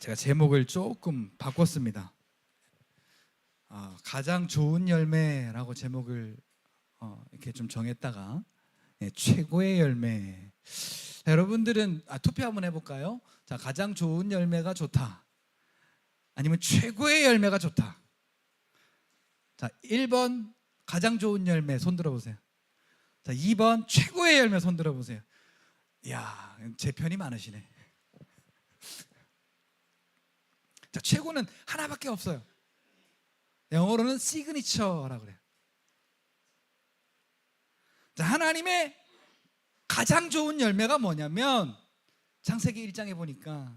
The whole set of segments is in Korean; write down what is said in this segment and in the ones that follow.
제가 제목을 조금 바꿨습니다. 가장 좋은 열매라고 제목을 이렇게 좀 정했다가 최고의 열매. 여러분들은 투표 한번 해볼까요? 자, 가장 좋은 열매가 좋다, 아니면 최고의 열매가 좋다. 자, 1번 가장 좋은 열매 손 들어보세요. 자, 2번 최고의 열매 손 들어보세요. 이야, 제 편이 많으시네. 자, 최고는 하나밖에 없어요. 영어로는 시그니처라고 그래요. 자, 하나님의 가장 좋은 열매가 뭐냐면 창세기 1장에 보니까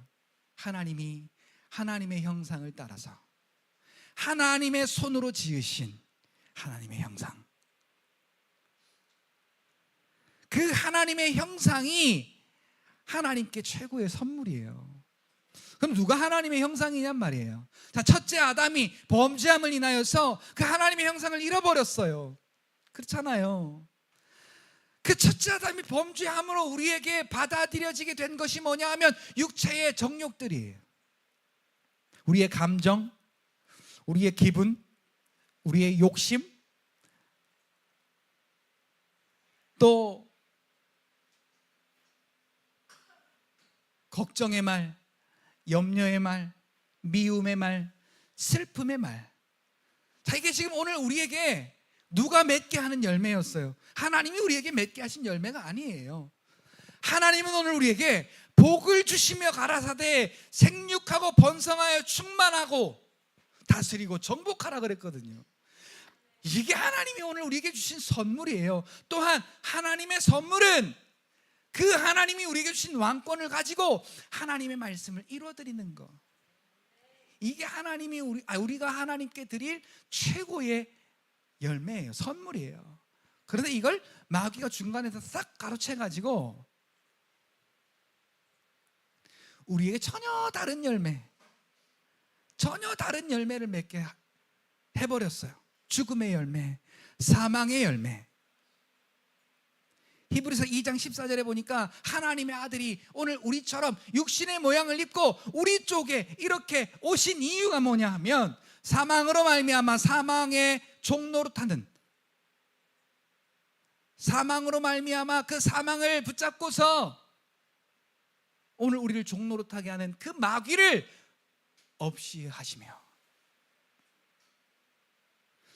하나님이 하나님의 형상을 따라서 하나님의 손으로 지으신 하나님의 형상, 그 하나님의 형상이 하나님께 최고의 선물이에요. 그럼 누가 하나님의 형상이냔 말이에요. 자, 첫째 아담이 범죄함을 인하여서 그 하나님의 형상을 잃어버렸어요. 그렇잖아요. 그 첫째 아담이 범죄함으로 우리에게 받아들여지게 된 것이 뭐냐 하면 육체의 정욕들이에요. 우리의 감정, 우리의 기분, 우리의 욕심, 또 걱정의 말, 염려의 말, 미움의 말, 슬픔의 말. 자, 이게 지금 오늘 우리에게 누가 맺게 하는 열매였어요. 하나님이 우리에게 맺게 하신 열매가 아니에요. 하나님은 오늘 우리에게 복을 주시며 가라사대 생육하고 번성하여 충만하고 다스리고 정복하라 그랬거든요. 이게 하나님이 오늘 우리에게 주신 선물이에요. 또한 하나님의 선물은 그 하나님이 우리에게 주신 왕권을 가지고 하나님의 말씀을 이루어드리는 것. 이게 하나님이 우리가 하나님께 드릴 최고의 열매예요. 선물이에요. 그런데 이걸 마귀가 중간에서 싹 가로채가지고 우리에게 전혀 다른 열매를 맺게 해버렸어요. 죽음의 열매, 사망의 열매. 히브리서 2장 14절에 보니까 하나님의 아들이 오늘 우리처럼 육신의 모양을 입고 우리 쪽에 이렇게 오신 이유가 뭐냐 하면 사망으로 말미암아 사망의 종노릇하는, 사망으로 말미암아 그 사망을 붙잡고서 오늘 우리를 종노릇하게 하는 그 마귀를 없이 하시며,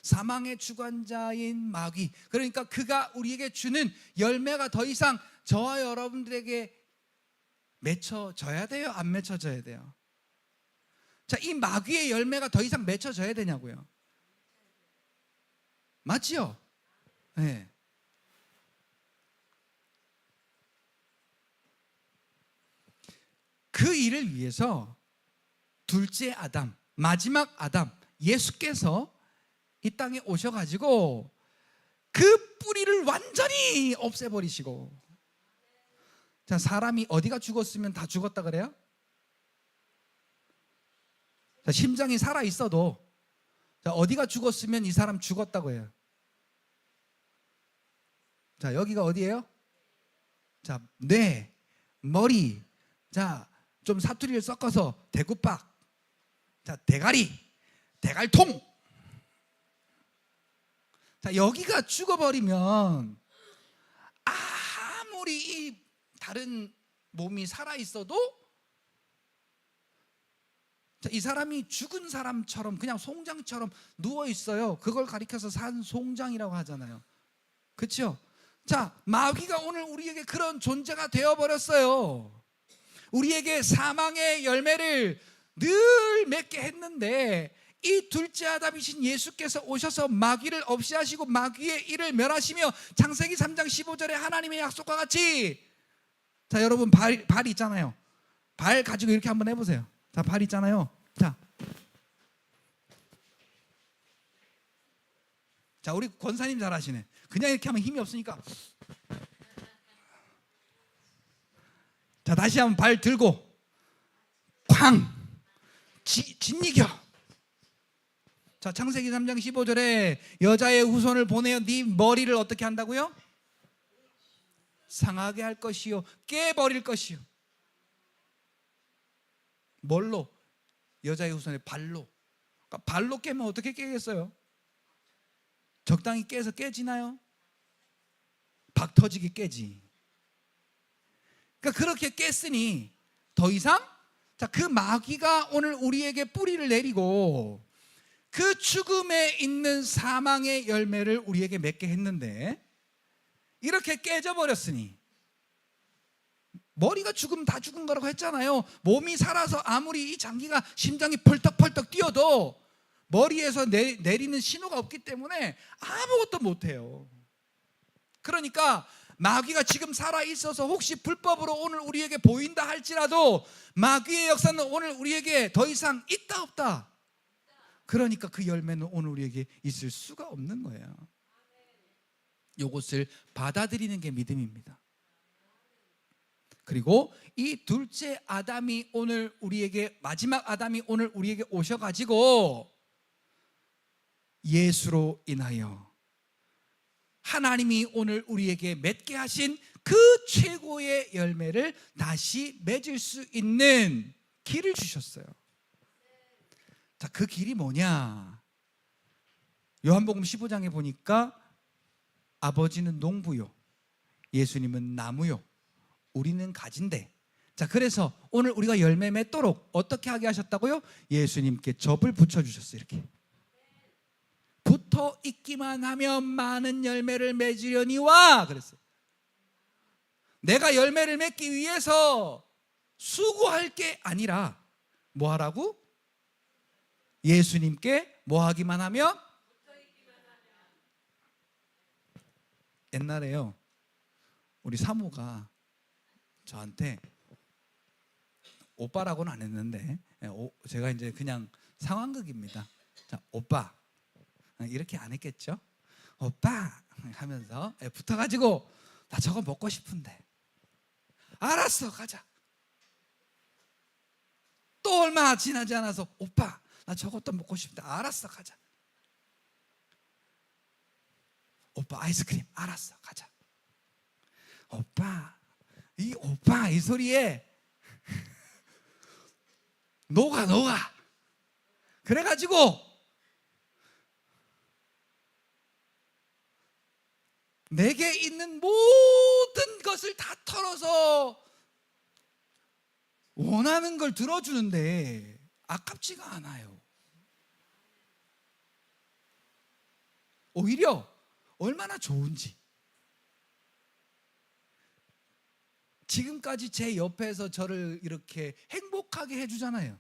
사망의 주관자인 마귀, 그러니까 그가 우리에게 주는 열매가 더 이상 저와 여러분들에게 맺혀져야 돼요? 안 맺혀져야 돼요? 자, 이 마귀의 열매가 더 이상 맺혀져야 되냐고요? 맞지요? 네. 그 일을 위해서 둘째 아담, 마지막 아담, 예수께서 이 땅에 오셔가지고 그 뿌리를 완전히 없애버리시고. 자, 사람이 어디가 죽었으면 다 죽었다 그래요? 자, 심장이 살아있어도 자, 어디가 죽었으면 이 사람 죽었다고 해요? 자, 여기가 어디예요? 자, 뇌, 머리, 자, 좀 사투리를 섞어서 대구박, 자, 대가리, 대갈통. 자, 여기가 죽어버리면 아무리 이 다른 몸이 살아있어도 자, 이 사람이 죽은 사람처럼 그냥 송장처럼 누워있어요. 그걸 가리켜서 산 송장이라고 하잖아요. 그렇죠? 자, 마귀가 오늘 우리에게 그런 존재가 되어버렸어요. 우리에게 사망의 열매를 늘 맺게 했는데 이 둘째 아담이신 예수께서 오셔서 마귀를 없이 하시고 마귀의 일을 멸하시며 창세기 3장 15절에 하나님의 약속과 같이, 자, 여러분 발 있잖아요. 발 가지고 이렇게 한번 해보세요. 자, 발 있잖아요. 자, 우리 권사님 잘하시네. 그냥 이렇게 하면 힘이 없으니까. 자, 다시 한번 발 들고 쾅 진이겨. 자, 창세기 3장 15절에 여자의 후손을 보내어 네 머리를 어떻게 한다고요? 상하게 할 것이요 깨버릴 것이요. 뭘로? 여자의 후손의 발로. 그러니까 발로 깨면 어떻게 깨겠어요? 적당히 깨서 깨지나요? 박 터지게 깨지. 그러니까 그렇게 깼으니 더 이상 그 마귀가 오늘 우리에게 뿌리를 내리고 그 죽음에 있는 사망의 열매를 우리에게 맺게 했는데, 이렇게 깨져버렸으니, 머리가 죽으면 다 죽은 거라고 했잖아요. 몸이 살아서 아무리 이 장기가 심장이 펄떡펄떡 뛰어도 머리에서 내리는 신호가 없기 때문에 아무것도 못해요. 그러니까 마귀가 지금 살아있어서 혹시 불법으로 오늘 우리에게 보인다 할지라도 마귀의 역사는 오늘 우리에게 더 이상 있다 없다. 그러니까 그 열매는 오늘 우리에게 있을 수가 없는 거예요. 이것을 받아들이는 게 믿음입니다. 그리고 이 둘째 아담이 오늘 우리에게, 마지막 아담이 오늘 우리에게 오셔가지고 예수로 인하여 하나님이 오늘 우리에게 맺게 하신 그 최고의 열매를 다시 맺을 수 있는 길을 주셨어요. 자, 그 길이 뭐냐? 요한복음 15장에 보니까 아버지는 농부요, 예수님은 나무요, 우리는 가지인데, 자, 그래서 오늘 우리가 열매 맺도록 어떻게 하게 하셨다고요? 예수님께 접을 붙여주셨어요. 이렇게 붙어 있기만 하면 많은 열매를 맺으려니와 그랬어요. 내가 열매를 맺기 위해서 수고할 게 아니라 뭐 하라고? 예수님께 뭐 하기만 하면? 옛날에요, 우리 사모가 저한테, 오빠라고는 안 했는데 제가 이제 그냥 상황극입니다. 자, 오빠, 이렇게 안 했겠죠? 오빠 하면서 붙어가지고 나 저거 먹고 싶은데. 알았어, 가자. 또 얼마 지나지 않아서 오빠 나 저것도 먹고 싶은데. 알았어, 가자. 오빠 아이스크림. 알았어, 가자. 오빠 이 소리에 녹아. 그래가지고 내게 있는 모든 것을 다 털어서 원하는 걸 들어주는데 아깝지가 않아요. 오히려 얼마나 좋은지. 지금까지 제 옆에서 저를 이렇게 행복하게 해주잖아요.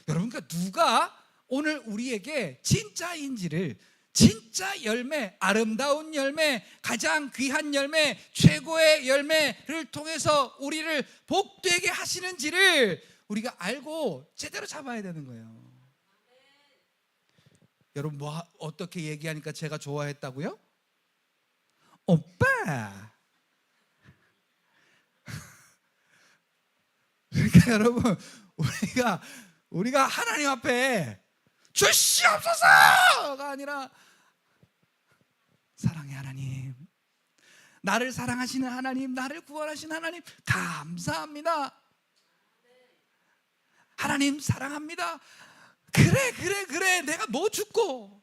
여러분, 그러니까 누가 오늘 우리에게 진짜인지를, 진짜 열매, 아름다운 열매, 가장 귀한 열매, 최고의 열매를 통해서 우리를 복되게 하시는지를 우리가 알고 제대로 잡아야 되는 거예요. 여러분, 뭐 어떻게 얘기하니까 제가 좋아했다고요? 오빠. 그러니까 여러분, 우리가 하나님 앞에 주시옵소서가 아니라, 사랑의 하나님, 나를 사랑하시는 하나님, 나를 구원하신 하나님 감사합니다. 하나님 사랑합니다. 그래 내가 뭐 죽고.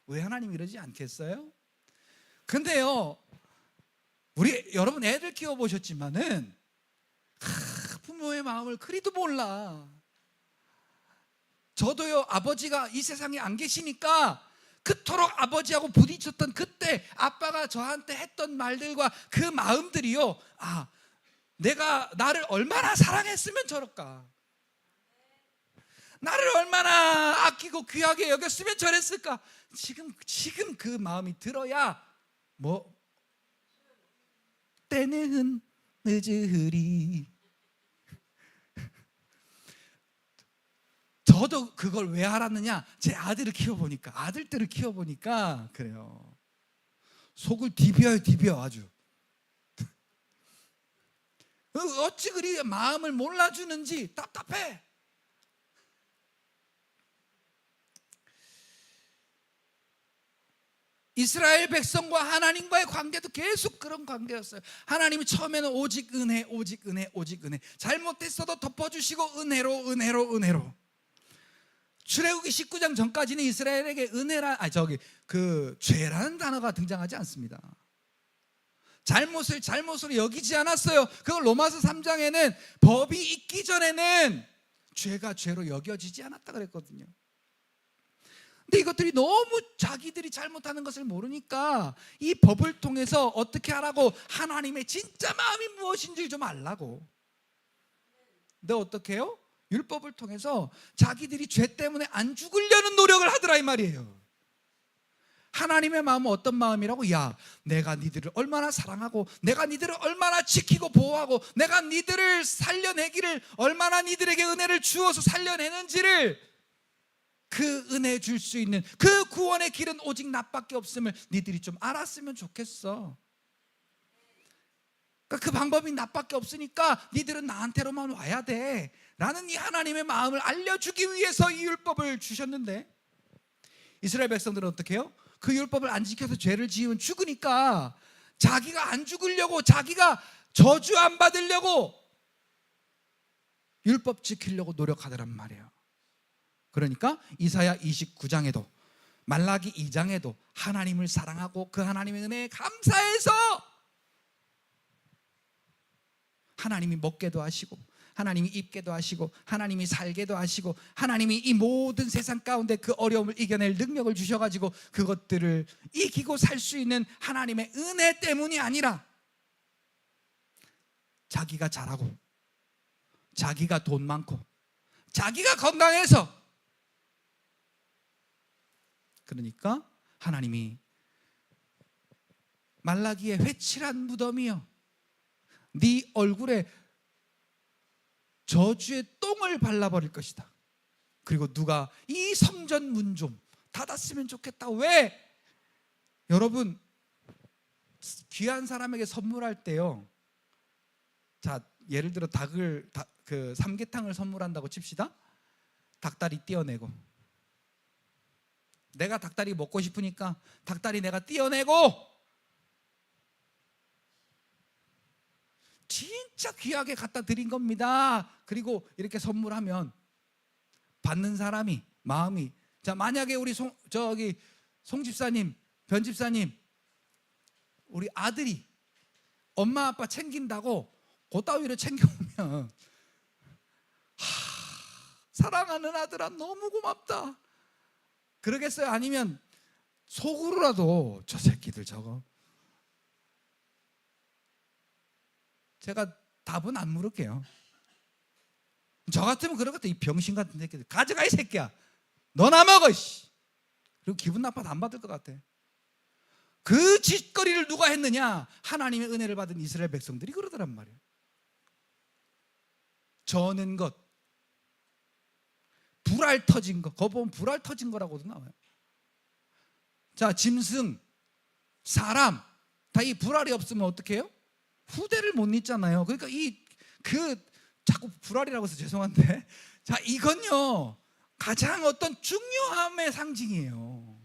왜 하나님 이러지 않겠어요? 근데요, 여러분 애들 키워보셨지만은 부모의 마음을 그리도 몰라. 저도요, 아버지가 이 세상에 안 계시니까 그토록 아버지하고 부딪혔던 그때 아빠가 저한테 했던 말들과 그 마음들이요, 내가 나를 얼마나 사랑했으면 저럴까, 나를 얼마나 아끼고 귀하게 여겼으면 저랬을까. 지금 그 마음이 들어야 때는 늦으리. 저도 그걸 왜 알았느냐, 제 아들들을 키워보니까 그래요. 속을 디벼요 아주. 어찌 그리 마음을 몰라주는지 답답해. 이스라엘 백성과 하나님과의 관계도 계속 그런 관계였어요. 하나님이 처음에는 오직 은혜, 오직 은혜, 오직 은혜. 잘못했어도 덮어주시고 은혜로, 은혜로, 은혜로. 출애굽기 19장 전까지는 이스라엘에게 은혜라, 죄라는 단어가 등장하지 않습니다. 잘못을 잘못으로 여기지 않았어요. 그걸 로마서 3장에는 법이 있기 전에는 죄가 죄로 여겨지지 않았다 그랬거든요. 근데 이것들이 너무 자기들이 잘못하는 것을 모르니까 이 법을 통해서 어떻게 하라고, 하나님의 진짜 마음이 무엇인지 좀 알라고. 근데 어떻게 해요? 율법을 통해서 자기들이 죄 때문에 안 죽으려는 노력을 하더라 이 말이에요. 하나님의 마음은 어떤 마음이라고? 야, 내가 니들을 얼마나 사랑하고, 내가 니들을 얼마나 지키고 보호하고, 내가 니들을 살려내기를 얼마나 니들에게 은혜를 주어서 살려내는지를, 그 은혜 줄 수 있는 그 구원의 길은 오직 나밖에 없음을 니들이 좀 알았으면 좋겠어. 그러니까 그 방법이 나밖에 없으니까 니들은 나한테로만 와야 돼 라는 이 하나님의 마음을 알려주기 위해서 이 율법을 주셨는데, 이스라엘 백성들은 어떻게 해요? 그 율법을 안 지켜서 죄를 지으면 죽으니까 자기가 안 죽으려고, 자기가 저주 안 받으려고 율법 지키려고 노력하더란 말이에요. 그러니까 이사야 29장에도 말라기 2장에도 하나님을 사랑하고 그 하나님의 은혜에 감사해서 하나님이 먹게도 하시고, 하나님이 입게도 하시고, 하나님이 살게도 하시고, 하나님이 이 모든 세상 가운데 그 어려움을 이겨낼 능력을 주셔가지고 그것들을 이기고 살 수 있는 하나님의 은혜 때문이 아니라, 자기가 잘하고, 자기가 돈 많고, 자기가 건강해서, 그러니까 하나님이 말라기의 회칠한 무덤이여, 네 얼굴에 저주의 똥을 발라버릴 것이다. 그리고 누가 이 성전 문 좀 닫았으면 좋겠다. 왜? 여러분, 귀한 사람에게 선물할 때요, 자, 예를 들어 삼계탕을 선물한다고 칩시다. 닭다리 떼어내고, 내가 닭다리 먹고 싶으니까 닭다리 내가 떼어내고, 진짜 귀하게 갖다 드린 겁니다. 그리고 이렇게 선물하면 받는 사람이 마음이, 자, 만약에 우리 송 집사님, 변 집사님, 우리 아들이 엄마 아빠 챙긴다고 그따위로 챙겨오면, 사랑하는 아들아 너무 고맙다 그러겠어요? 아니면 속으로라도 저 새끼들 저거, 제가 답은 안 물을게요. 저 같으면 그러겠다. 이 병신 같은 새끼들 가져가 이 새끼야, 너나 먹어 씨. 그리고 기분 나빠도 안 받을 것 같아. 그 짓거리를 누가 했느냐? 하나님의 은혜를 받은 이스라엘 백성들이 그러더란 말이에요. 저는 것, 불알 터진 거, 그거 보면 불알 터진 거라고도 나와요. 자, 짐승, 사람 다 이 불알이 없으면 어떻게 해요? 후대를 못 잇잖아요. 그러니까 자꾸 불알이라고 해서 죄송한데, 자, 이건요 가장 어떤 중요함의 상징이에요.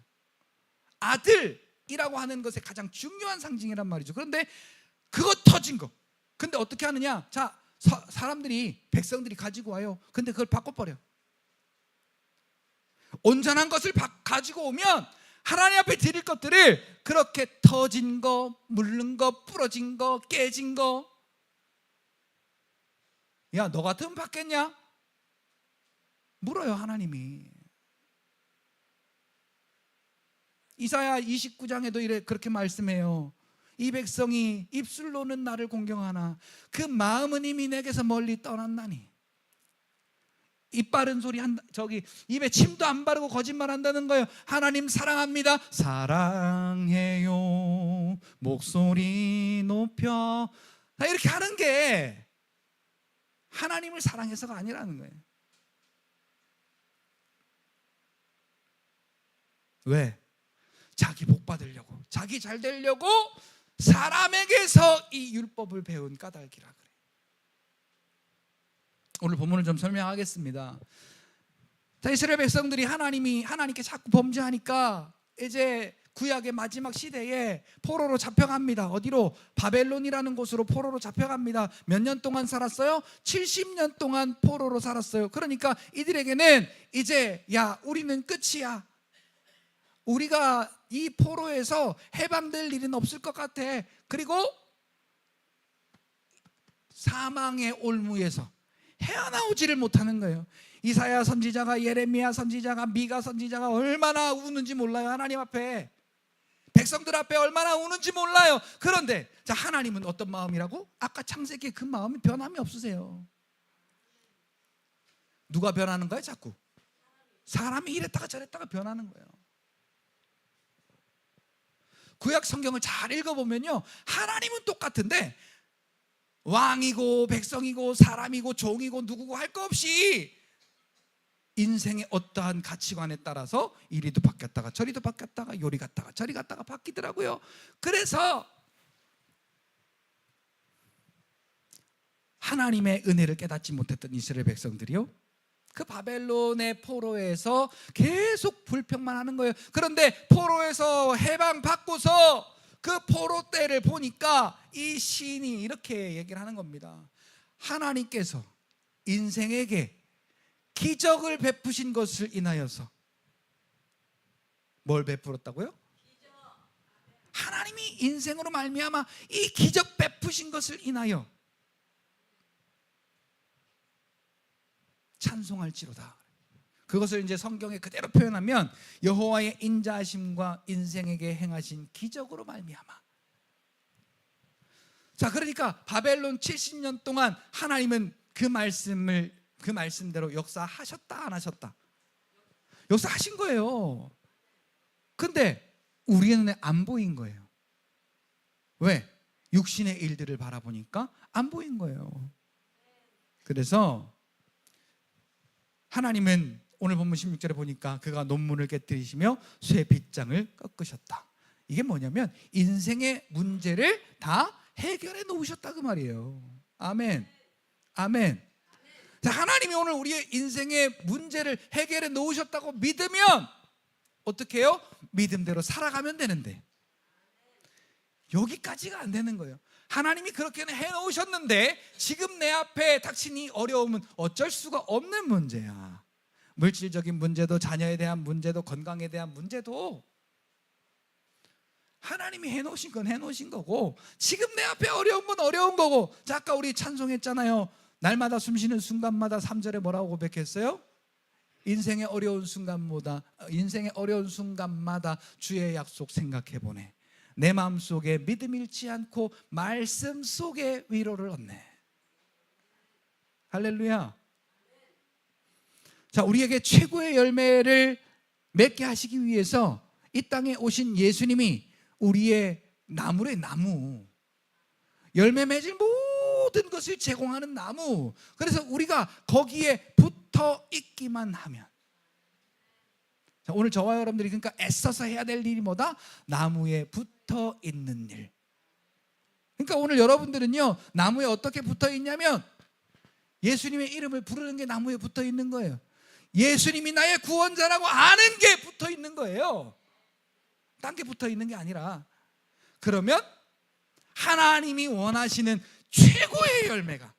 아들이라고 하는 것의 가장 중요한 상징이란 말이죠. 그런데 그거 터진 거, 근데 어떻게 하느냐? 자, 사람들이, 백성들이 가지고 와요. 근데 그걸 바꿔버려. 온전한 것을 가지고 오면 하나님 앞에 드릴 것들을 그렇게 터진 거, 물른 거, 부러진 거, 깨진 거, 야, 너 같으면 받겠냐? 물어요 하나님이. 이사야 29장에도 그렇게 말씀해요. 이 백성이 입술로는 나를 공경하나 그 마음은 이미 내게서 멀리 떠났나니. 입 바른 소리 입에 침도 안 바르고 거짓말 한다는 거예요. 하나님 사랑합니다, 사랑해요, 목소리 높여, 이렇게 하는 게 하나님을 사랑해서가 아니라는 거예요. 왜? 자기 복 받으려고, 자기 잘 되려고 사람에게서 이 율법을 배운 까닭이라 그래요. 오늘 본문을 좀 설명하겠습니다. 자, 이스라엘 백성들이 하나님께 자꾸 범죄하니까 이제 구약의 마지막 시대에 포로로 잡혀갑니다. 어디로? 바벨론이라는 곳으로 포로로 잡혀갑니다. 몇 년 동안 살았어요? 70년 동안 포로로 살았어요. 그러니까 이들에게는 이제 야, 우리는 끝이야. 우리가 이 포로에서 해방될 일은 없을 것 같아. 그리고 사망의 올무에서 헤어나오지를 못하는 거예요. 이사야 선지자가, 예레미야 선지자가, 미가 선지자가 얼마나 우는지 몰라요. 하나님 앞에, 백성들 앞에 얼마나 우는지 몰라요. 그런데 자, 하나님은 어떤 마음이라고? 아까 창세기의 그 마음이 변함이 없으세요. 누가 변하는 거예요? 자꾸 사람이 이랬다가 저랬다가 변하는 거예요. 구약 성경을 잘 읽어보면요, 하나님은 똑같은데 왕이고 백성이고 사람이고 종이고 누구고 할 거 없이 인생의 어떠한 가치관에 따라서 이리도 바뀌었다가 저리도 바뀌었다가 요리 갔다가 저리 갔다가 바뀌더라고요. 그래서 하나님의 은혜를 깨닫지 못했던 이스라엘 백성들이요, 그 바벨론의 포로에서 계속 불평만 하는 거예요. 그런데 포로에서 해방받고서 그 포로 때를 보니까 이 시인이 이렇게 얘기를 하는 겁니다. 하나님께서 인생에게 기적을 베푸신 것을 인하여서, 뭘 베풀었다고요? 하나님이 인생으로 말미암아 이 기적 베푸신 것을 인하여 찬송할지로다. 그것을 이제 성경에 그대로 표현하면 여호와의 인자하심과 인생에게 행하신 기적으로 말미암아. 자, 그러니까 바벨론 70년 동안 하나님은 그 말씀대로 역사하셨다 안 하셨다? 역사하신 거예요. 근데 우리의 눈에 안 보인 거예요. 왜? 육신의 일들을 바라보니까 안 보인 거예요. 그래서 하나님은 오늘 본문 16절에 보니까 그가 논문을 깨뜨리시며 쇠 빗장을 꺾으셨다. 이게 뭐냐면 인생의 문제를 다 해결해 놓으셨다 그 말이에요. 아멘. 아멘. 자, 하나님이 오늘 우리의 인생의 문제를 해결해 놓으셨다고 믿으면 어떻게 해요? 믿음대로 살아가면 되는데 여기까지가 안 되는 거예요. 하나님이 그렇게는 해놓으셨는데 지금 내 앞에 닥친 이 어려움은 어쩔 수가 없는 문제야. 물질적인 문제도, 자녀에 대한 문제도, 건강에 대한 문제도 하나님이 해놓으신 건 해놓으신 거고, 지금 내 앞에 어려운 건 어려운 거고. 자, 아까 우리 찬송했잖아요. 날마다 숨쉬는 순간마다 3절에 뭐라고 고백했어요? 인생의 어려운 순간마다 주의 약속 생각해보네. 내 마음속에 믿음 잃지 않고 말씀 속에 위로를 얻네. 할렐루야. 자, 우리에게 최고의 열매를 맺게 하시기 위해서 이 땅에 오신 예수님이 우리의 나무래, 나무, 열매 맺을 모든 것을 제공하는 나무. 그래서 우리가 거기에 붙어 있기만 하면, 자, 오늘 저와 여러분들이 그러니까 애써서 해야 될 일이 뭐다? 나무에 붙어 있는 일. 그러니까 오늘 여러분들은요, 나무에 어떻게 붙어 있냐면 예수님의 이름을 부르는 게 나무에 붙어 있는 거예요. 예수님이 나의 구원자라고 아는 게 붙어 있는 거예요. 딴 게 붙어 있는 게 아니라. 그러면 하나님이 원하시는 최고의 열매가,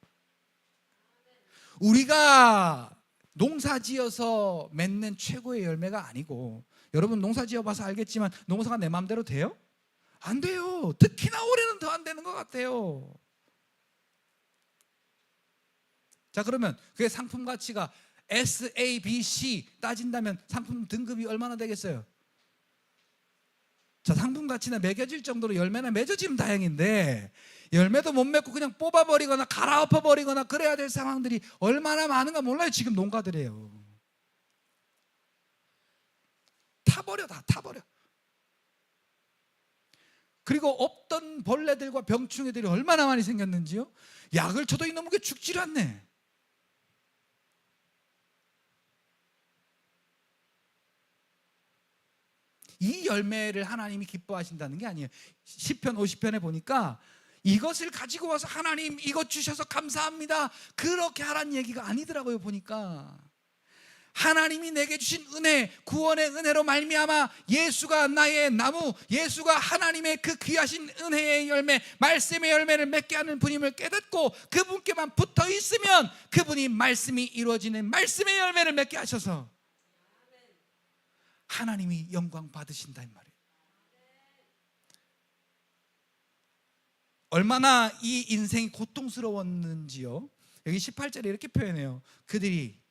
우리가 농사 지어서 맺는 최고의 열매가 아니고, 여러분 농사 지어봐서 알겠지만 농사가 내 마음대로 돼요? 안 돼요. 특히나 올해는 더 안 되는 것 같아요. 자, 그러면 그게 상품 가치가 SABC 따진다면 상품 등급이 얼마나 되겠어요? 자, 상품 가치나 매겨질 정도로 열매나 맺어지면 다행인데 열매도 못 맺고 그냥 뽑아버리거나 갈아엎어버리거나 그래야 될 상황들이 얼마나 많은가 몰라요. 지금 농가들이에요. 타버려, 다 타버려. 그리고 없던 벌레들과 병충해들이 얼마나 많이 생겼는지요. 약을 쳐도 이놈의 게 죽질 않네. 이 열매를 하나님이 기뻐하신다는 게 아니에요. 시편 50편에 보니까 이것을 가지고 와서 하나님 이것 주셔서 감사합니다 그렇게 하라는 얘기가 아니더라고요. 보니까 하나님이 내게 주신 은혜, 구원의 은혜로 말미암아 예수가 나의 나무, 예수가 하나님의 그 귀하신 은혜의 열매, 말씀의 열매를 맺게 하는 분임을 깨닫고 그분께만 붙어 있으면 그분이 말씀이 이루어지는 말씀의 열매를 맺게 하셔서 하나님이 영광 받으신다 이 말이에요. 얼마나 이 인생이 고통스러웠는지요. 여기 18절에 이렇게 표현해요. 그들이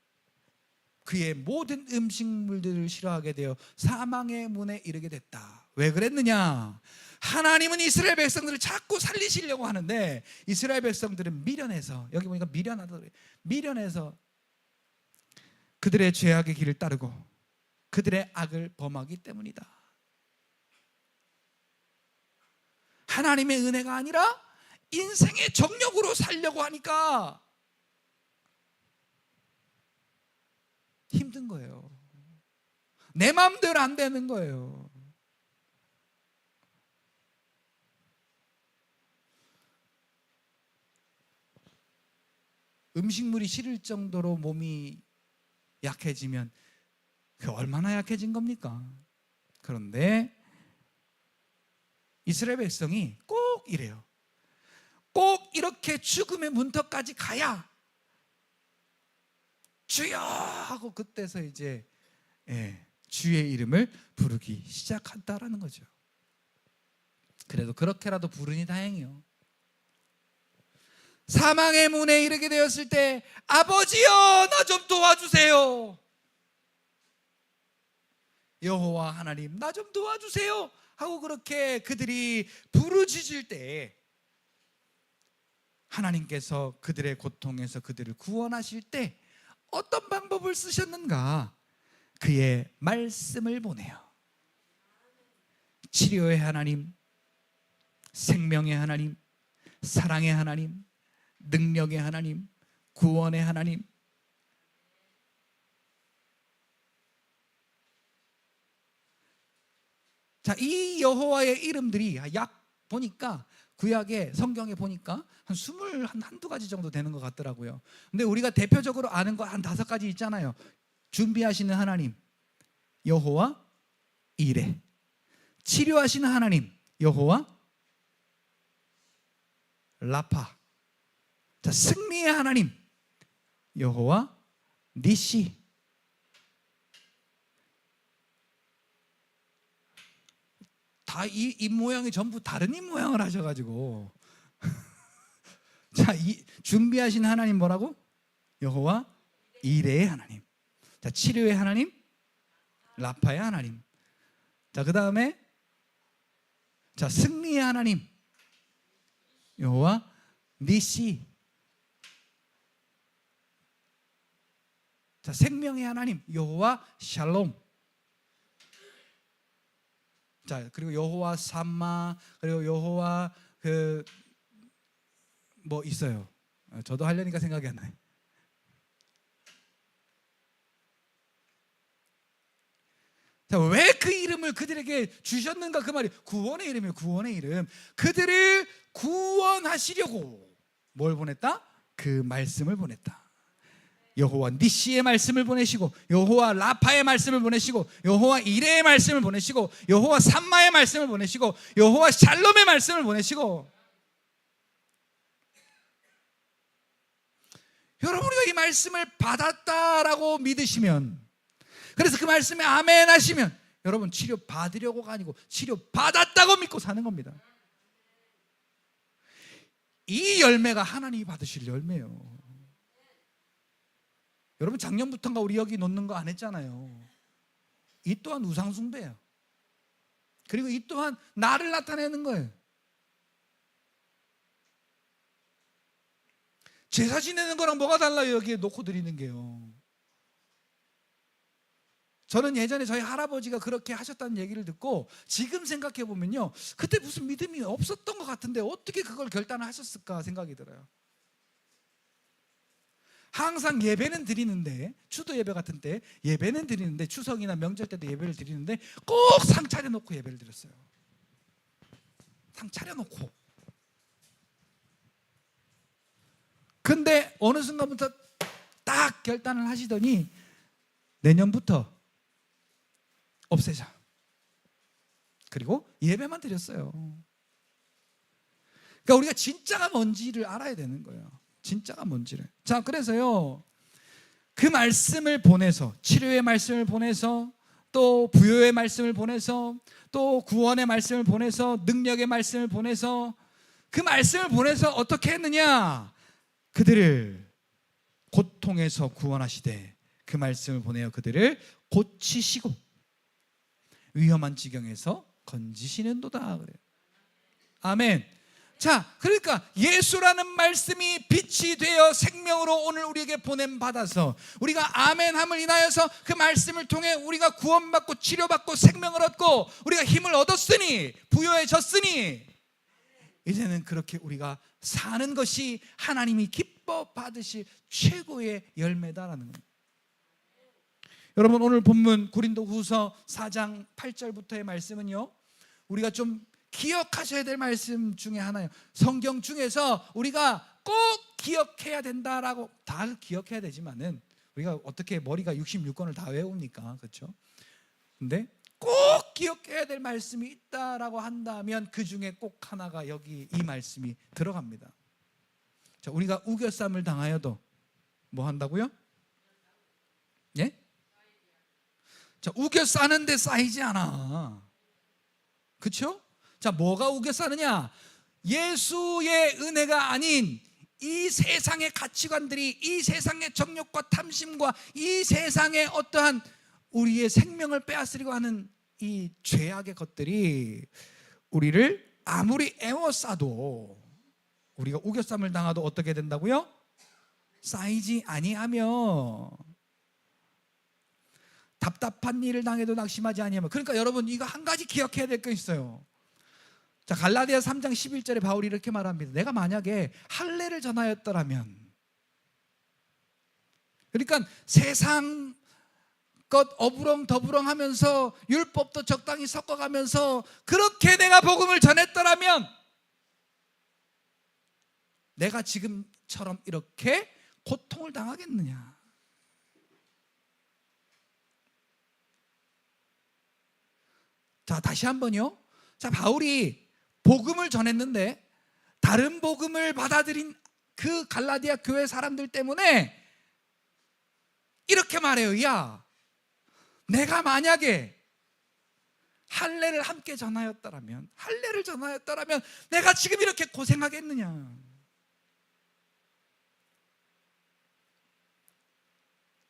그의 모든 음식물들을 싫어하게 되어 사망의 문에 이르게 됐다. 왜 그랬느냐? 하나님은 이스라엘 백성들을 자꾸 살리시려고 하는데 이스라엘 백성들은 미련해서, 여기 보니까 미련하다 그래요. 미련해서 그들의 죄악의 길을 따르고 그들의 악을 범하기 때문이다. 하나님의 은혜가 아니라 인생의 정욕으로 살려고 하니까 힘든 거예요. 내 마음대로 안 되는 거예요. 음식물이 싫을 정도로 몸이 약해지면 그 얼마나 약해진 겁니까? 그런데 이스라엘 백성이 꼭 이래요. 꼭 이렇게 죽음의 문턱까지 가야 주여 하고 그때서 이제 주의 이름을 부르기 시작한다라는 거죠. 그래도 그렇게라도 부르니 다행이요. 사망의 문에 이르게 되었을 때 아버지여 나 좀 도와주세요. 여호와 하나님 나 좀 도와주세요 하고 그렇게 그들이 부르짖을 때 하나님께서 그들의 고통에서 그들을 구원하실 때 어떤 방법을 쓰셨는가? 그의 말씀을 보내요. 치료의 하나님, 생명의 하나님, 사랑의 하나님, 능력의 하나님, 구원의 하나님. 자, 이 여호와의 이름들이 약 보니까 구약에 성경에 보니까 한 21가지 정도 되는 것 같더라고요. 근데 우리가 대표적으로 아는 거 한 5가지 있잖아요. 준비하시는 하나님 여호와 이레, 치료하시는 하나님 여호와 라파, 자, 승리의 하나님 여호와 니시. 다 이 입 모양이 전부 다른 입 모양을 하셔가지고 자, 준비하신 하나님 뭐라고? 여호와 이레의 하나님. 자, 치료의 하나님 라파의 하나님. 자, 그 다음에 자, 승리의 하나님 여호와 니시. 자, 생명의 하나님 여호와 샬롬. 자, 그리고 여호와 삼마, 그리고 여호와 그 뭐 있어요. 저도 하려니까 생각이 안 나요. 자, 왜 그 이름을 그들에게 주셨는가? 그 말이 구원의 이름이에요. 구원의 이름. 그들을 구원하시려고 뭘 보냈다? 그 말씀을 보냈다. 여호와 니시의 말씀을 보내시고 여호와 라파의 말씀을 보내시고 여호와 이레의 말씀을 보내시고 여호와 삼마의 말씀을 보내시고 여호와 샬롬의 말씀을 보내시고. 여러분, 우리가 이 말씀을 받았다라고 믿으시면, 그래서 그 말씀에 아멘 하시면 여러분 치료 받으려고가 아니고 치료 받았다고 믿고 사는 겁니다. 이 열매가 하나님이 받으실 열매예요. 여러분, 작년부터인가 우리 여기 놓는 거 안 했잖아요. 이 또한 우상숭배예요. 그리고 이 또한 나를 나타내는 거예요. 제사 지내는 거랑 뭐가 달라요? 여기에 놓고 드리는 게요. 저는 예전에 저희 할아버지가 그렇게 하셨다는 얘기를 듣고 지금 생각해 보면요, 그때 무슨 믿음이 없었던 것 같은데 어떻게 그걸 결단을 하셨을까 생각이 들어요. 항상 예배는 드리는데, 추도 예배 같은 때 예배는 드리는데, 추석이나 명절 때도 예배를 드리는데 꼭 상 차려놓고 예배를 드렸어요. 상 차려놓고. 근데 어느 순간부터 딱 결단을 하시더니 내년부터 없애자. 그리고 예배만 드렸어요. 그러니까 우리가 진짜가 뭔지를 알아야 되는 거예요. 진짜가 뭔지를. 자, 그래서요, 그 말씀을 보내서, 치료의 말씀을 보내서, 또 부요의 말씀을 보내서, 또 구원의 말씀을 보내서, 능력의 말씀을 보내서, 그 말씀을 보내서 어떻게 했느냐? 그들을 고통에서 구원하시되 그 말씀을 보내어 그들을 고치시고 위험한 지경에서 건지시는도다. 그래요. 아멘. 자, 그러니까 예수라는 말씀이 빛이 되어 생명으로 오늘 우리에게 보냄받아서 우리가 아멘함을 인하여서 그 말씀을 통해 우리가 구원받고 치료받고 생명을 얻고 우리가 힘을 얻었으니, 부요해졌으니, 이제는 그렇게 우리가 사는 것이 하나님이 기뻐 받으실 최고의 열매다라는 거예요. 여러분, 오늘 본문 고린도후서 4장 8절부터의 말씀은요, 우리가 좀 기억하셔야 될 말씀 중에 하나예요. 성경 중에서 우리가 꼭 기억해야 된다라고, 다 기억해야 되지만은 우리가 어떻게 머리가 66권을 다 외웁니까? 그렇죠? 근데 꼭 기억해야 될 말씀이 있다라고 한다면 그 중에 꼭 하나가 여기 이 말씀이 들어갑니다. 자, 우리가 우겨쌈을 당하여도 뭐 한다고요? 예? 자, 우겨 싸는데 쌓이지 않아. 그렇죠? 자, 뭐가 우겨 싸느냐? 예수의 은혜가 아닌 이 세상의 가치관들이, 이 세상의 정욕과 탐심과 이 세상의 어떠한 우리의 생명을 빼앗으려고 하는 이 죄악의 것들이 우리를 아무리 애워싸도, 우리가 우겨쌈을 당하도 어떻게 된다고요? 쌓이지 아니하며, 답답한 일을 당해도 낙심하지 아니하며. 그러니까 여러분, 이거 한 가지 기억해야 될 거 있어요. 자, 갈라디아 3장 11절에 바울이 이렇게 말합니다. 내가 만약에 할례를 전하였더라면, 그러니까 세상 것 어부렁 하면서 율법도 적당히 섞어가면서 그렇게 내가 복음을 전했더라면 내가 지금처럼 이렇게 고통을 당하겠느냐? 자, 다시 한번요. 자, 바울이 복음을 전했는데 다른 복음을 받아들인 그 갈라디아 교회 사람들 때문에 이렇게 말해요. 야, 내가 만약에 할례를 함께 전하였더라면, 할례를 전하였더라면 내가 지금 이렇게 고생하겠느냐?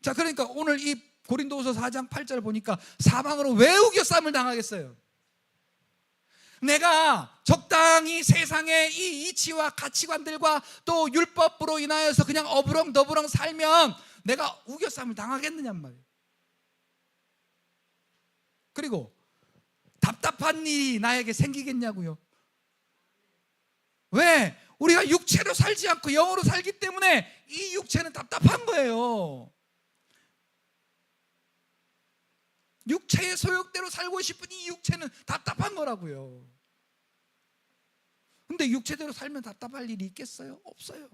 자, 그러니까 오늘 이 고린도후서 4장 8절 보니까 사방으로 왜 우겨쌈을 당하겠어요? 내가 적당히 세상의 이 이치와 가치관들과 또 율법으로 인하여서 그냥 어부렁더부렁 살면 내가 우겨쌈을 당하겠느냔 말이에요. 그리고 답답한 일이 나에게 생기겠냐고요? 왜? 우리가 육체로 살지 않고 영으로 살기 때문에 이 육체는 답답한 거예요. 육체의 소욕대로 살고 싶은 이 육체는 답답한 거라고요. 근데 육체대로 살면 답답할 일이 있겠어요? 없어요.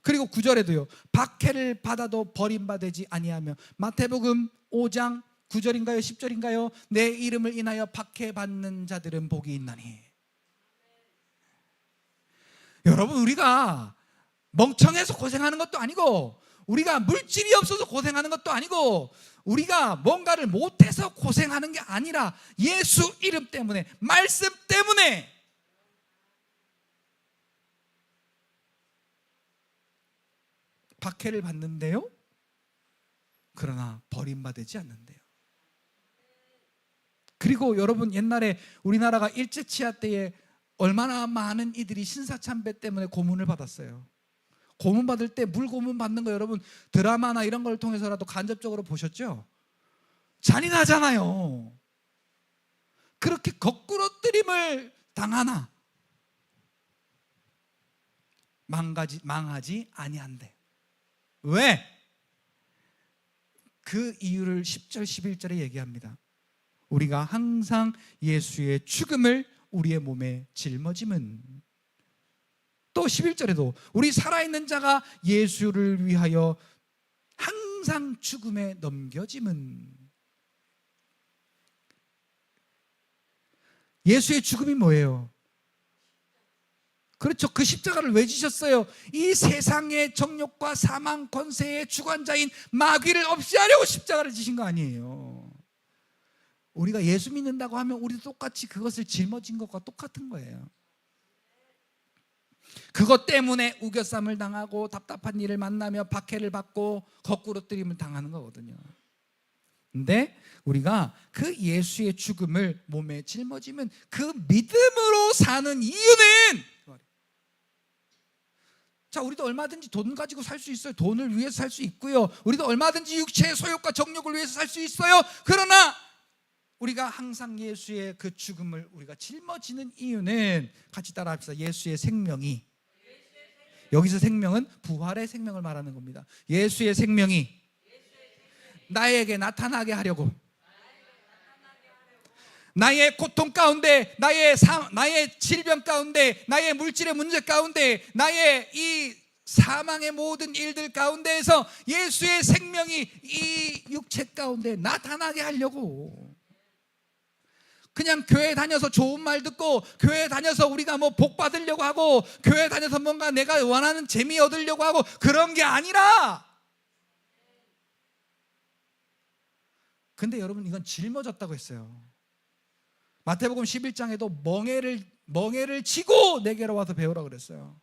그리고 9절에도요, 박해를 받아도 버림받지 아니하며, 마태복음 5장 9절인가요? 10절인가요? 내 이름을 인하여 박해받는 자들은 복이 있나니. 여러분, 우리가 멍청해서 고생하는 것도 아니고, 우리가 물질이 없어서 고생하는 것도 아니고, 우리가 뭔가를 못해서 고생하는 게 아니라 예수 이름 때문에, 말씀 때문에 박해를 받는데요, 그러나 버림받지 않는데요. 그리고 여러분, 옛날에 우리나라가 일제치하 때에 얼마나 많은 이들이 신사참배 때문에 고문을 받았어요. 고문 받을 때, 물고문 받는 거 여러분 드라마나 이런 걸 통해서라도 간접적으로 보셨죠? 잔인하잖아요. 그렇게 거꾸로뜨림을 당하나 망하지 아니한대. 왜? 그 이유를 10절 11절에 얘기합니다. 우리가 항상 예수의 죽음을 우리의 몸에 짊어짐은, 또 11절에도 우리 살아있는 자가 예수를 위하여 항상 죽음에 넘겨짐은, 예수의 죽음이 뭐예요? 그렇죠. 그 십자가를 왜 지셨어요? 이 세상의 정욕과 사망 권세의 주관자인 마귀를 없이 하려고 십자가를 지신 거 아니에요. 우리가 예수 믿는다고 하면 우리도 똑같이 그것을 짊어진 것과 똑같은 거예요. 그것 때문에 우겨쌈을 당하고 답답한 일을 만나며 박해를 받고 거꾸로뜨림을 당하는 거거든요. 근데 우리가 그 예수의 죽음을 몸에 짊어지면 그 믿음으로 사는 이유는, 자, 우리도 얼마든지 돈 가지고 살 수 있어요. 돈을 위해서 살 수 있고요. 우리도 얼마든지 육체의 소욕과 정욕을 위해서 살 수 있어요. 그러나 우리가 항상 예수의 그 죽음을 우리가 짊어지는 이유는, 같이 따라 합시다. 예수의 생명이, 여기서 생명은 부활의 생명을 말하는 겁니다. 예수의 생명이 나에게 나타나게 하려고, 나의 고통 가운데, 나의 질병 가운데, 나의 물질의 문제 가운데, 나의 이 사망의 모든 일들 가운데에서 예수의 생명이 이 육체 가운데 나타나게 하려고. 그냥 교회 다녀서 좋은 말 듣고, 교회 다녀서 우리가 뭐 복 받으려고 하고, 교회 다녀서 뭔가 내가 원하는 재미 얻으려고 하고, 그런 게 아니라, 근데 여러분, 이건 짊어졌다고 했어요. 마태복음 11장에도 멍에를 지고 내게로 와서 배우라 그랬어요.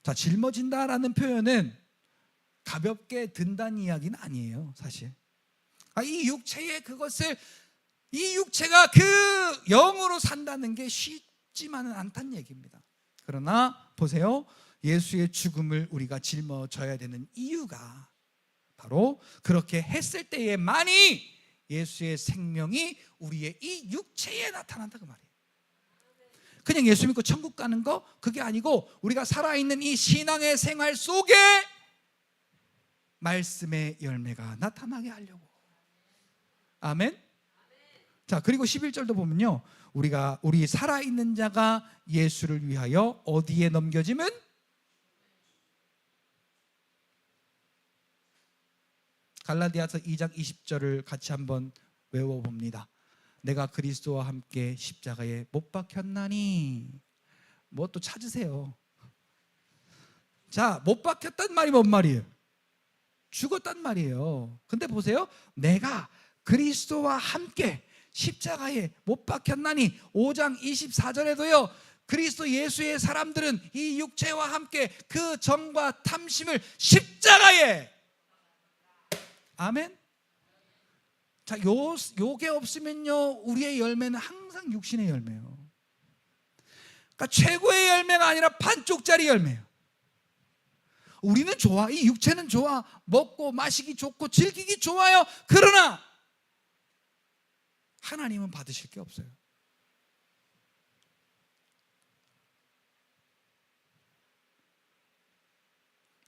자, 짊어진다라는 표현은 가볍게 든다는 이야기는 아니에요, 사실. 이 육체의 그것을, 이 육체가 그 영으로 산다는 게 쉽지만은 않다는 얘기입니다. 그러나 보세요, 예수의 죽음을 우리가 짊어져야 되는 이유가 바로 그렇게 했을 때에만이 예수의 생명이 우리의 이 육체에 나타난다, 그 말이에요. 그냥 예수 믿고 천국 가는 거, 그게 아니고 우리가 살아있는 이 신앙의 생활 속에 말씀의 열매가 나타나게 하려고. 아멘. 자, 그리고 11절도 보면요, 우리 살아있는 자가 예수를 위하여 어디에 넘겨지면, 갈라디아서 2장 20절을 같이 한번 외워봅니다. 내가 그리스도와 함께 십자가에 못 박혔나니. 뭐 또 찾으세요. 자, 못 박혔단 말이 뭔 말이에요? 죽었단 말이에요. 근데 보세요, 내가 그리스도와 함께 십자가에 못 박혔나니, 5장 24절에도요 그리스도 예수의 사람들은 이 육체와 함께 그 정과 탐심을 십자가에, 아멘. 자, 요게 없으면요 우리의 열매는 항상 육신의 열매예요. 그러니까 최고의 열매가 아니라 반쪽짜리 열매예요. 우리는 좋아, 이 육체는 좋아, 먹고 마시기 좋고 즐기기 좋아요. 그러나 하나님은 받으실 게 없어요.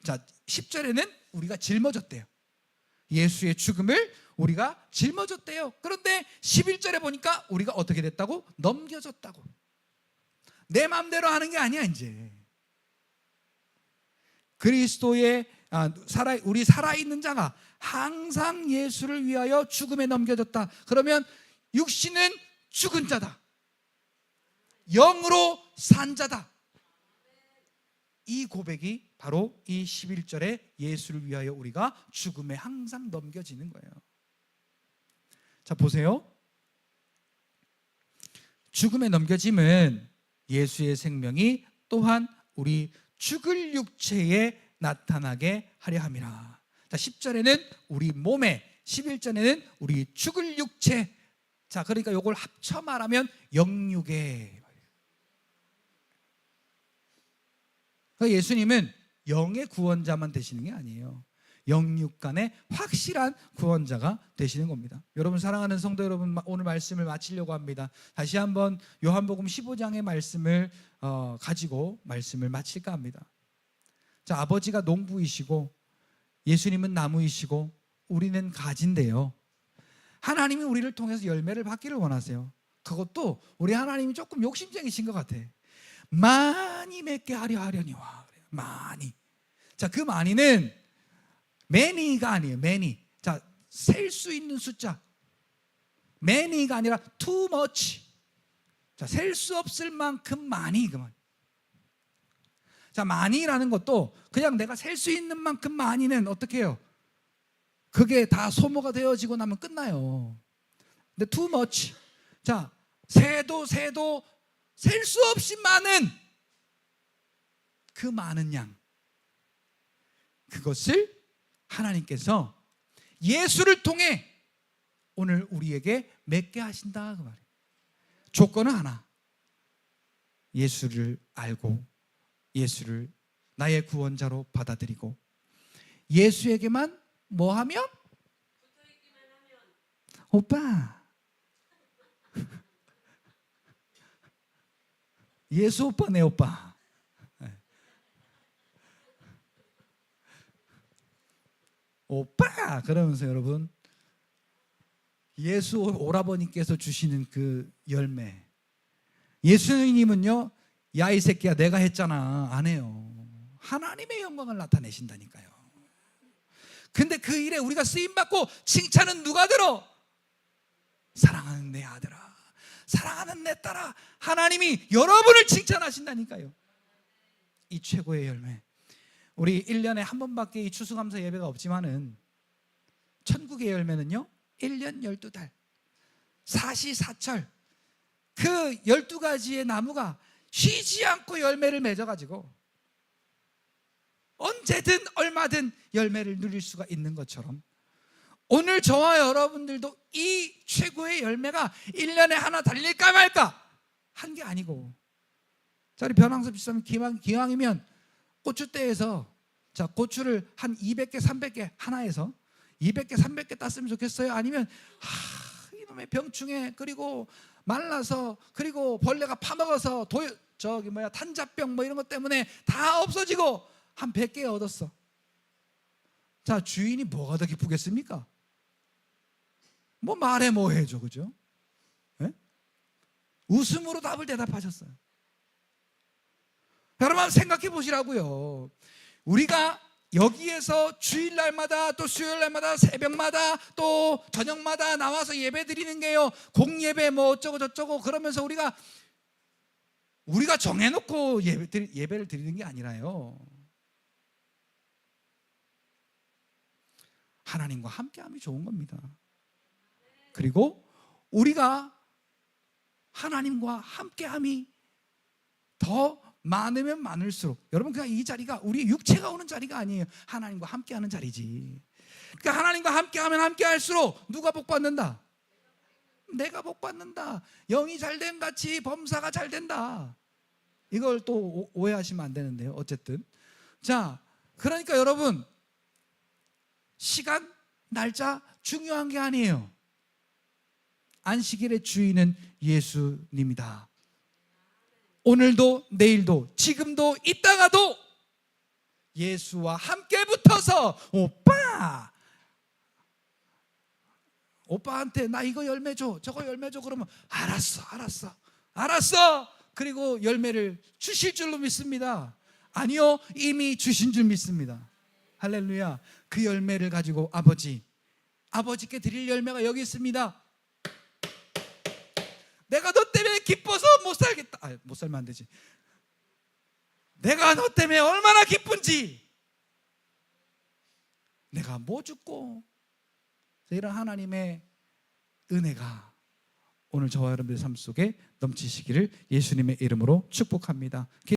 자, 10절에는 우리가 짊어졌대요. 예수의 죽음을 우리가 짊어졌대요. 그런데 11절에 보니까 우리가 어떻게 됐다고? 넘겨졌다고. 내 마음대로 하는 게 아니야. 이제 그리스도의 우리 살아있는 자가 항상 예수를 위하여 죽음에 넘겨졌다. 그러면 육신은 죽은 자다, 영으로 산 자다. 이 고백이 바로 이 11절에 예수를 위하여 우리가 죽음에 항상 넘겨지는 거예요. 자, 보세요. 죽음에 넘겨짐은 예수의 생명이 또한 우리 죽을 육체에 나타나게 하려 함이라. 자, 10절에는 우리 몸에, 11절에는 우리 죽을 육체. 자, 그러니까 이걸 합쳐 말하면 영육에. 그러니까 예수님은 영의 구원자만 되시는 게 아니에요. 영육 간의 확실한 구원자가 되시는 겁니다. 여러분, 사랑하는 성도 여러분, 오늘 말씀을 마치려고 합니다. 다시 한번 요한복음 15장의 말씀을 가지고 말씀을 마칠까 합니다. 자, 아버지가 농부이시고 예수님은 나무이시고 우리는 가지인데요, 하나님이 우리를 통해서 열매를 받기를 원하세요. 그것도 우리 하나님이 조금 욕심쟁이신 것 같아. 많이 맺게 하려 하려니와. 많이. 자, 그 many는 many가 아니에요. many. 자, 셀 수 있는 숫자. many가 아니라 too much. 자, 셀 수 없을 만큼 많이. 그만. 자, many라는 것도 그냥 내가 셀 수 있는 만큼 많이는 어떻게 해요? 그게 다 소모가 되어지고 나면 끝나요. 근데 too much. 자, 새도 셀 수 없이 많은 그 많은 양, 그것을 하나님께서 예수를 통해 오늘 우리에게 맺게 하신다 그 말이에요. 조건은 하나, 예수를 알고 예수를 나의 구원자로 받아들이고 예수에게만 뭐 하면? 오빠 예수 오빠 내 오빠. 오빠 그러면서 여러분 예수 오라버니께서 주시는 그 열매, 예수님은요, 야 이 새끼야 내가 했잖아 안 해요. 하나님의 영광을 나타내신다니까요. 근데 그 일에 우리가 쓰임받고 칭찬은 누가 들어? 사랑하는 내 아들아, 사랑하는 내 딸아. 하나님이 여러분을 칭찬하신다니까요. 이 최고의 열매. 우리 1년에 한 번밖에 이 추수감사 예배가 없지만은 천국의 열매는요 1년 12달 사시사철 그 12가지의 나무가 쉬지 않고 열매를 맺어가지고 언제든 얼마든 열매를 누릴 수가 있는 것처럼 오늘 저와 여러분들도 이 최고의 열매가 1년에 하나 달릴까 말까 한 게 아니고, 자, 우리 변항서 집사님 기왕이면 고추대에서 자 고추를 한 200개 300개 하나에서 200개 300개 땄으면 좋겠어요? 아니면 이놈의 병충해 그리고 말라서 그리고 벌레가 파먹어서 탄자병 뭐 이런 것 때문에 다 없어지고 한 100개 얻었어. 자, 주인이 뭐가 더 기쁘겠습니까? 뭐 말해 뭐 해줘, 그죠? 네? 웃음으로 답을 대답하셨어요. 여러분 생각해 보시라고요. 우리가 여기에서 주일날마다 또 수요일날마다 새벽마다 또 저녁마다 나와서 예배 드리는 게요, 공예배 뭐 어쩌고 저쩌고 그러면서 우리가 정해놓고 예배를 드리는 게 아니라요, 하나님과 함께함이 좋은 겁니다. 그리고 우리가 하나님과 함께함이 더 많으면 많을수록, 여러분 그냥 이 자리가 우리 육체가 오는 자리가 아니에요. 하나님과 함께하는 자리지. 그러니까 하나님과 함께하면 함께할수록 누가 복 받는다? 내가 복 받는다. 영이 잘된 같이 범사가 잘 된다. 이걸 또 오해하시면 안 되는데요. 어쨌든 자, 그러니까 여러분 시간, 날짜 중요한 게 아니에요. 안식일의 주인은 예수님이다. 오늘도 내일도 지금도 이따가도 예수와 함께 붙어서 오빠한테 나 이거 열매 줘 저거 열매 줘 그러면 알았어 그리고 열매를 주실 줄로 믿습니다. 아니요, 이미 주신 줄 믿습니다. 할렐루야. 그 열매를 가지고 아버지께 드릴 열매가 여기 있습니다. 내가 너 때문에 기뻐서 못 살겠다. 못 살면 안 되지. 내가 너 때문에 얼마나 기쁜지, 내가 뭐 죽고, 이런 하나님의 은혜가 오늘 저와 여러분의 삶 속에 넘치시기를 예수님의 이름으로 축복합니다.